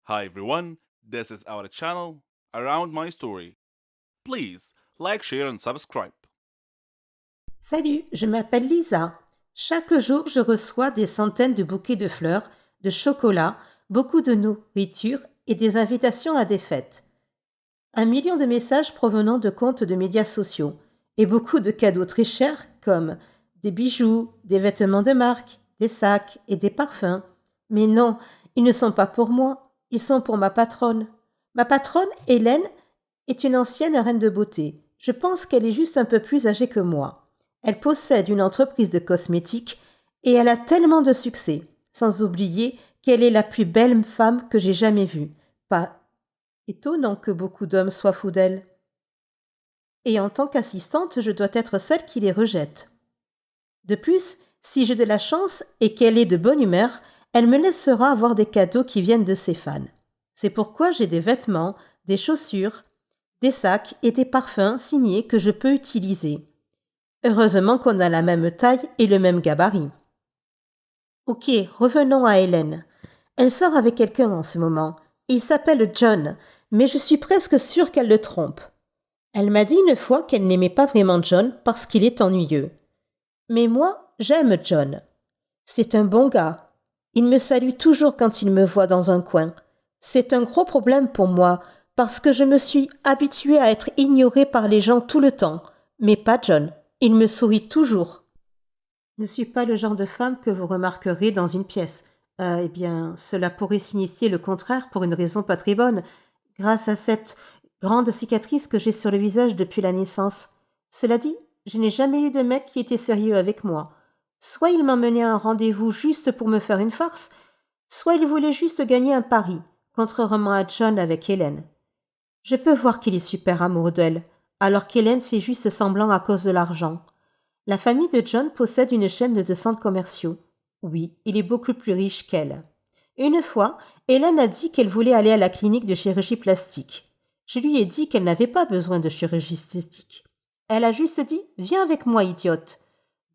Hi everyone, this is our channel Around My Story. Please like, share and subscribe. Salut, je m'appelle Lisa. Chaque jour, je reçois des centaines de bouquets de fleurs, de chocolat, beaucoup de nourriture et des invitations à des fêtes. 1 million de messages provenant de comptes de médias sociaux et beaucoup de cadeaux très chers comme des bijoux, des vêtements de marque, des sacs et des parfums. Mais non, ils ne sont pas pour moi, ils sont pour ma patronne. Ma patronne, Hélène, est une ancienne reine de beauté. Je pense qu'elle est juste un peu plus âgée que moi. Elle possède une entreprise de cosmétiques et elle a tellement de succès, sans oublier qu'elle est la plus belle femme que j'ai jamais vue. Pas étonnant que beaucoup d'hommes soient fous d'elle. Et en tant qu'assistante, je dois être celle qui les rejette. De plus, si j'ai de la chance et qu'elle est de bonne humeur, elle me laissera avoir des cadeaux qui viennent de ses fans. C'est pourquoi j'ai des vêtements, des chaussures, des sacs et des parfums signés que je peux utiliser. Heureusement qu'on a la même taille et le même gabarit. Ok, revenons à Hélène. Elle sort avec quelqu'un en ce moment. Il s'appelle John, mais je suis presque sûre qu'elle le trompe. Elle m'a dit une fois qu'elle n'aimait pas vraiment John parce qu'il est ennuyeux. Mais moi, j'aime John. C'est un bon gars. Il me salue toujours quand il me voit dans un coin. C'est un gros problème pour moi parce que je me suis habituée à être ignorée par les gens tout le temps. Mais pas John. Il me sourit toujours. Je ne suis pas le genre de femme que vous remarquerez dans une pièce. Eh bien, cela pourrait signifier le contraire pour une raison pas très bonne, grâce à cette grande cicatrice que j'ai sur le visage depuis la naissance. Cela dit, je n'ai jamais eu de mec qui était sérieux avec moi. Soit il m'emmenait à un rendez-vous juste pour me faire une farce, soit il voulait juste gagner un pari, contrairement à John avec Hélène. Je peux voir qu'il est super amoureux d'elle, alors qu'Hélène fait juste semblant à cause de l'argent. La famille de John possède une chaîne de centres commerciaux. Oui, il est beaucoup plus riche qu'elle. Une fois, Hélène a dit qu'elle voulait aller à la clinique de chirurgie plastique. Je lui ai dit qu'elle n'avait pas besoin de chirurgie esthétique. Elle a juste dit « Viens avec moi, idiote ».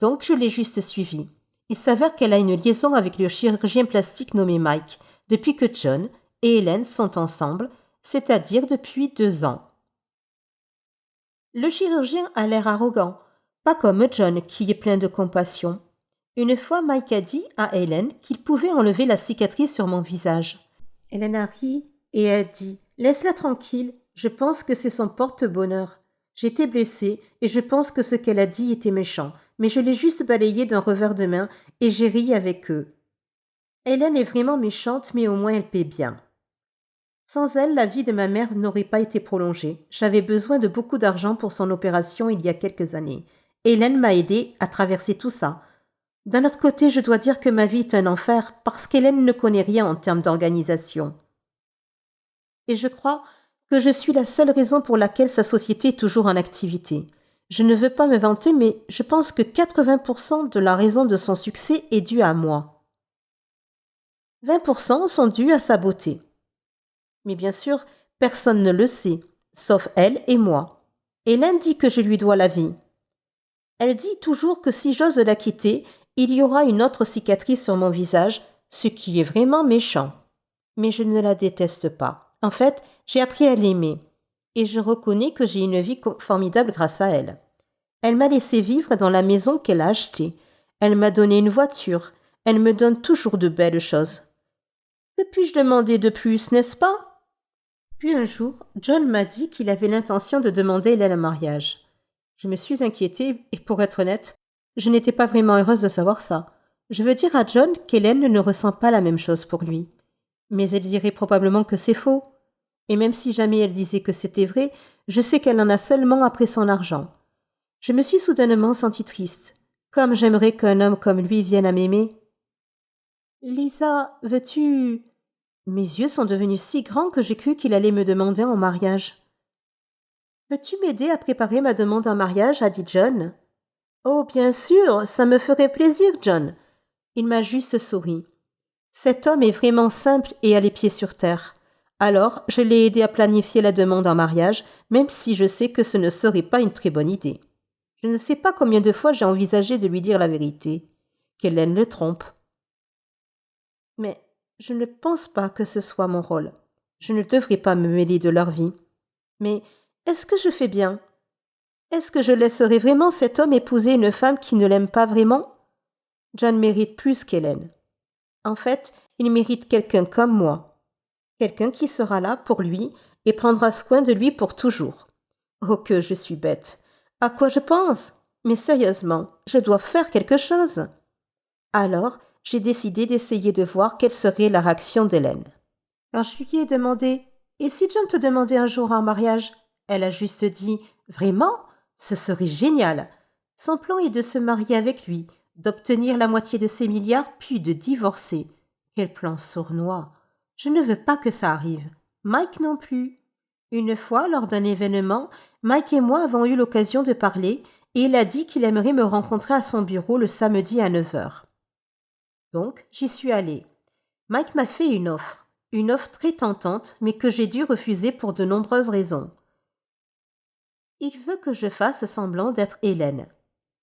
Donc je l'ai juste suivie. Il s'avère qu'elle a une liaison avec le chirurgien plastique nommé Mike, depuis que John et Hélène sont ensemble, c'est-à-dire depuis 2 ans. Le chirurgien a l'air arrogant, pas comme John qui est plein de compassion. Une fois, Mike a dit à Hélène qu'il pouvait enlever la cicatrice sur mon visage. Hélène a ri et a dit « Laisse-la tranquille, je pense que c'est son porte-bonheur. J'étais blessée et je pense que ce qu'elle a dit était méchant, mais je l'ai juste balayé d'un revers de main et j'ai ri avec eux. Hélène est vraiment méchante, mais au moins elle paie bien. Sans elle, la vie de ma mère n'aurait pas été prolongée. J'avais besoin de beaucoup d'argent pour son opération il y a quelques années. Hélène m'a aidée à traverser tout ça. D'un autre côté, je dois dire que ma vie est un enfer parce qu'Hélène ne connaît rien en termes d'organisation. Et je crois que je suis la seule raison pour laquelle sa société est toujours en activité. Je ne veux pas me vanter, mais je pense que 80% de la raison de son succès est due à moi. 20% sont dus à sa beauté. Mais bien sûr, personne ne le sait, sauf elle et moi. Hélène dit que je lui dois la vie. Elle dit toujours que si j'ose la quitter, il y aura une autre cicatrice sur mon visage, ce qui est vraiment méchant. Mais je ne la déteste pas. En fait, j'ai appris à l'aimer. Et je reconnais que j'ai une vie formidable grâce à elle. Elle m'a laissé vivre dans la maison qu'elle a achetée. Elle m'a donné une voiture. Elle me donne toujours de belles choses. Que puis-je demander de plus, n'est-ce pas? Puis un jour, John m'a dit qu'il avait l'intention de demander Hélène en mariage. Je me suis inquiétée et pour être honnête, je n'étais pas vraiment heureuse de savoir ça. Je veux dire à John qu'Hélène ne ressent pas la même chose pour lui. Mais elle dirait probablement que c'est faux. Et même si jamais elle disait que c'était vrai, je sais qu'elle en a seulement après son argent. Je me suis soudainement sentie triste. Comme j'aimerais qu'un homme comme lui vienne à m'aimer. Lisa, veux-tu... Mes yeux sont devenus si grands que j'ai cru qu'il allait me demander en mariage. Veux-tu m'aider à préparer ma demande en mariage, a dit John. Oh, bien sûr, ça me ferait plaisir, John. Il m'a juste souri. Cet homme est vraiment simple et a les pieds sur terre. Alors, je l'ai aidé à planifier la demande en mariage, même si je sais que ce ne serait pas une très bonne idée. Je ne sais pas combien de fois j'ai envisagé de lui dire la vérité, qu'Hélène le trompe. Mais Je ne pense pas que ce soit mon rôle. Je ne devrais pas me mêler de leur vie. Mais est-ce que je fais bien? Est-ce que je laisserai vraiment cet homme épouser une femme qui ne l'aime pas vraiment? John mérite plus qu'Hélène. En fait, il mérite quelqu'un comme moi. Quelqu'un qui sera là pour lui et prendra soin de lui pour toujours. Oh que je suis bête. À quoi je pense? Mais sérieusement, je dois faire quelque chose. Alors, j'ai décidé d'essayer de voir quelle serait la réaction d'Hélène. Quand je lui ai demandé Et si John te demandait un jour en mariage? Elle a juste dit Vraiment? Ce serait génial. Son plan est de se marier avec lui, d'obtenir la moitié de ses milliards, puis de divorcer. Quel plan sournois. Je ne veux pas que ça arrive. Mike non plus. Une fois, lors d'un événement, Mike et moi avons eu l'occasion de parler et il a dit qu'il aimerait me rencontrer à son bureau le samedi à 9 heures. Donc, j'y suis allée. Mike m'a fait une offre très tentante, mais que j'ai dû refuser pour de nombreuses raisons. Il veut que je fasse semblant d'être Hélène.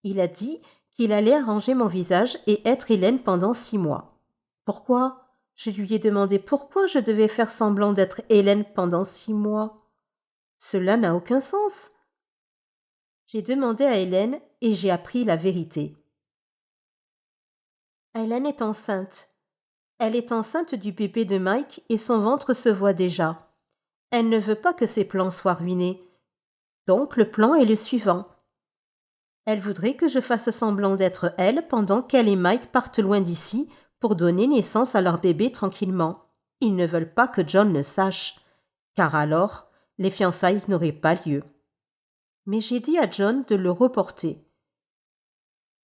Il a dit qu'il allait arranger mon visage et être Hélène pendant 6 mois. Pourquoi? Je lui ai demandé pourquoi je devais faire semblant d'être Hélène pendant 6 mois. Cela n'a aucun sens. J'ai demandé à Hélène et j'ai appris la vérité. Hélène est enceinte. Elle est enceinte du bébé de Mike et son ventre se voit déjà. Elle ne veut pas que ses plans soient ruinés. Donc le plan est le suivant. Elle voudrait que je fasse semblant d'être elle pendant qu'elle et Mike partent loin d'ici pour donner naissance à leur bébé tranquillement. Ils ne veulent pas que John le sache, car alors les fiançailles n'auraient pas lieu. Mais j'ai dit à John de le reporter.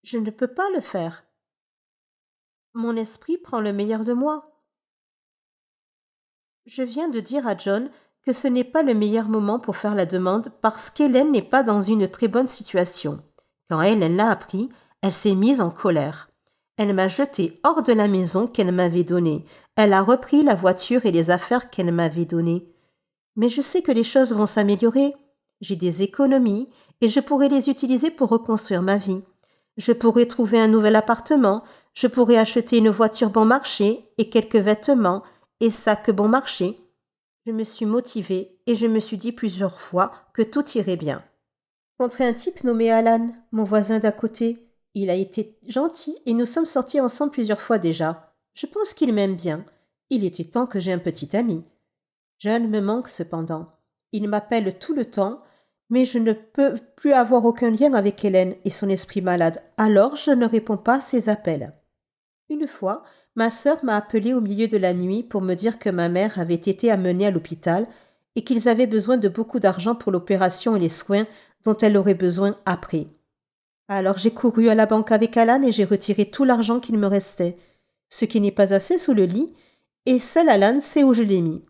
Je ne peux pas le faire. Mon esprit prend le meilleur de moi. Je viens de dire à John que ce n'est pas le meilleur moment pour faire la demande parce qu'Hélène n'est pas dans une très bonne situation. Quand Hélène l'a appris, elle s'est mise en colère. Elle m'a jeté hors de la maison qu'elle m'avait donnée. Elle a repris la voiture et les affaires qu'elle m'avait données. Mais je sais que les choses vont s'améliorer. J'ai des économies et je pourrai les utiliser pour reconstruire ma vie. Je pourrai trouver un nouvel appartement, je pourrai acheter une voiture bon marché et quelques vêtements et sacs bon marché. Je me suis motivée et je me suis dit plusieurs fois que tout irait bien. Contre un type nommé Alan, mon voisin d'à côté. Il a été gentil et nous sommes sortis ensemble plusieurs fois déjà. Je pense qu'il m'aime bien. Il était temps que j'ai un petit ami. John me manque cependant. Il m'appelle tout le temps, mais je ne peux plus avoir aucun lien avec Hélène et son esprit malade, alors je ne réponds pas à ses appels. Une fois, ma sœur m'a appelé au milieu de la nuit pour me dire que ma mère avait été amenée à l'hôpital et qu'ils avaient besoin de beaucoup d'argent pour l'opération et les soins dont elle aurait besoin après. Alors j'ai couru à la banque avec Alan et j'ai retiré tout l'argent qu'il me restait, ce qui n'est pas assez sous le lit, et seul Alan sait où je l'ai mis.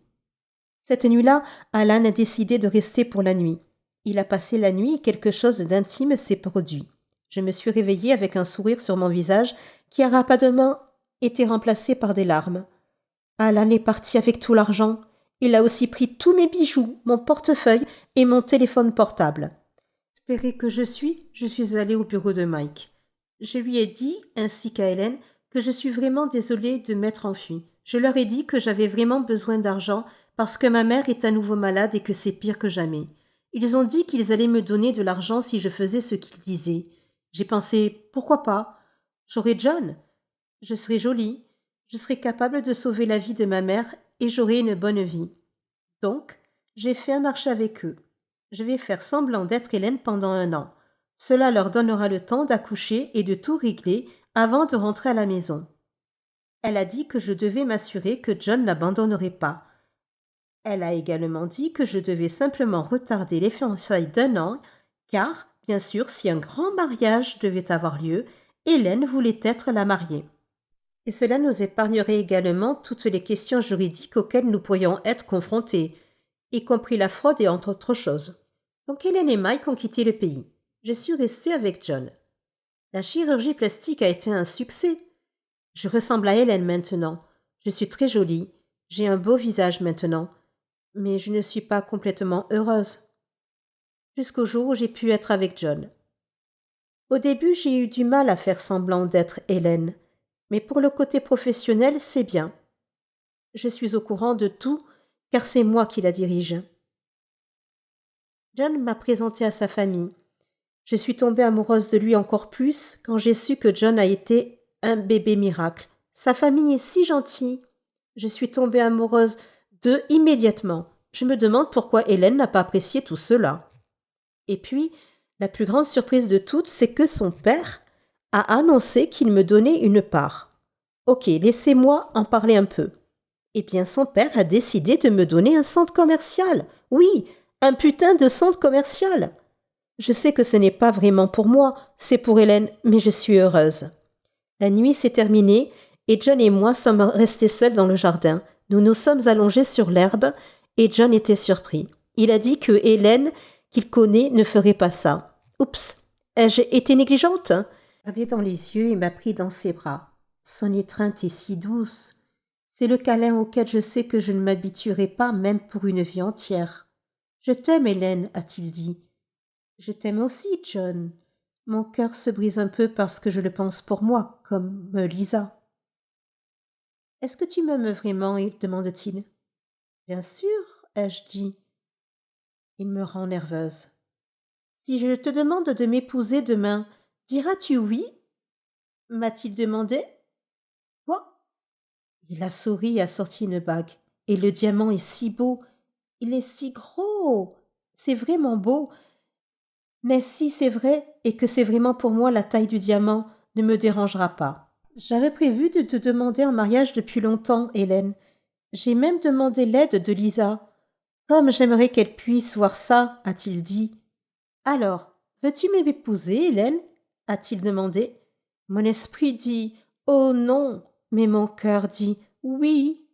Cette nuit-là, Alan a décidé de rester pour la nuit. Il a passé la nuit et quelque chose d'intime s'est produit. Je me suis réveillée avec un sourire sur mon visage qui a rapidement été remplacé par des larmes. Alan est parti avec tout l'argent. Il a aussi pris tous mes bijoux, mon portefeuille et mon téléphone portable. Espéré que je suis allée au bureau de Mike. Je lui ai dit, ainsi qu'à Hélène, que je suis vraiment désolée de m'être enfuie. Je leur ai dit que j'avais vraiment besoin d'argent parce que ma mère est à nouveau malade et que c'est pire que jamais. Ils ont dit qu'ils allaient me donner de l'argent si je faisais ce qu'ils disaient. J'ai pensé, pourquoi pas? J'aurai John. Je serai jolie. Je serai capable de sauver la vie de ma mère et j'aurai une bonne vie. Donc, j'ai fait un marché avec eux. Je vais faire semblant d'être Hélène pendant 1 an. Cela leur donnera le temps d'accoucher et de tout régler avant de rentrer à la maison. Elle a dit que je devais m'assurer que John n'abandonnerait pas. Elle a également dit que je devais simplement retarder les fiançailles d'1 an, car, bien sûr, si un grand mariage devait avoir lieu, Hélène voulait être la mariée. Et cela nous épargnerait également toutes les questions juridiques auxquelles nous pourrions être confrontés, y compris la fraude et entre autres choses. Donc Hélène et Mike ont quitté le pays. Je suis restée avec John. La chirurgie plastique a été un succès. Je ressemble à Hélène maintenant. Je suis très jolie. J'ai un beau visage maintenant. Mais je ne suis pas complètement heureuse. Jusqu'au jour où j'ai pu être avec John. Au début, j'ai eu du mal à faire semblant d'être Hélène. Mais pour le côté professionnel, c'est bien. Je suis au courant de tout, car c'est moi qui la dirige. John m'a présenté à sa famille. Je suis tombée amoureuse de lui encore plus quand j'ai su que John a été un bébé miracle. Sa famille est si gentille. Je suis tombée amoureuse d'eux immédiatement. Je me demande pourquoi Hélène n'a pas apprécié tout cela. Et puis, la plus grande surprise de toutes, c'est que son père a annoncé qu'il me donnait une part. Ok, laissez-moi en parler un peu. Eh bien, son père a décidé de me donner un centre commercial. Oui, un putain de centre commercial. Je sais que ce n'est pas vraiment pour moi, c'est pour Hélène, mais je suis heureuse. La nuit s'est terminée et John et moi sommes restés seuls dans le jardin. Nous nous sommes allongés sur l'herbe et John était surpris. Il a dit que Hélène, qu'il connaît, ne ferait pas ça. Oups, ai-je été négligente? Il m'a regardé dans les yeux et m'a pris dans ses bras. Son étreinte est si douce. C'est le câlin auquel je sais que je ne m'habituerai pas même pour une vie entière. Je t'aime, Hélène, a-t-il dit. Je t'aime aussi, John. Mon cœur se brise un peu parce que je le pense pour moi, comme Lisa. Est-ce que tu m'aimes vraiment? Demande-t-il. Bien sûr, ai-je dit. Il me rend nerveuse. Si je te demande de m'épouser demain, diras-tu oui? M'a-t-il demandé. Quoi? Il a souri et a sorti une bague. Et le diamant est si beau. Il est si gros. C'est vraiment beau. Mais si c'est vrai et que c'est vraiment pour moi, la taille du diamant ne me dérangera pas. J'avais prévu de te demander en mariage depuis longtemps, Hélène. J'ai même demandé l'aide de Lisa. Comme j'aimerais qu'elle puisse voir ça, a-t-il dit. Alors, veux-tu m'épouser, Hélène? A-t-il demandé. Mon esprit dit oh non, mais mon cœur dit oui.